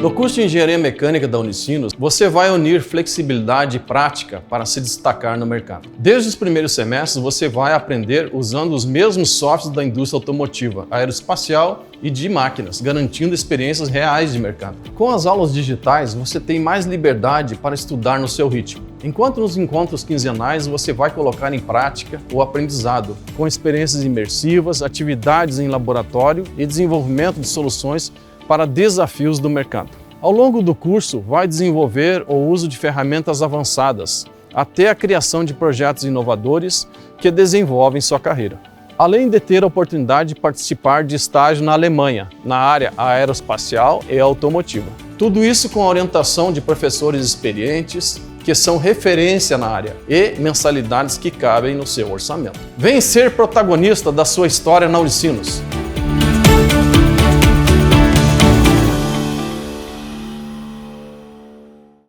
No curso de Engenharia Mecânica da Unicinos, você vai unir flexibilidade e prática para se destacar no mercado. Desde os primeiros semestres, você vai aprender usando os mesmos softwares da indústria automotiva, aeroespacial e de máquinas, garantindo experiências reais de mercado. Com as aulas digitais, você tem mais liberdade para estudar no seu ritmo. Enquanto nos encontros quinzenais, você vai colocar em prática o aprendizado, com experiências imersivas, atividades em laboratório e desenvolvimento de soluções para desafios do mercado. Ao longo do curso, vai desenvolver o uso de ferramentas avançadas, até a criação de projetos inovadores que desenvolvem sua carreira. Além de ter a oportunidade de participar de estágio na Alemanha, na área aeroespacial e automotiva. Tudo isso com a orientação de professores experientes, que são referência na área, e mensalidades que cabem no seu orçamento. Vem ser protagonista da sua história na Unicinos!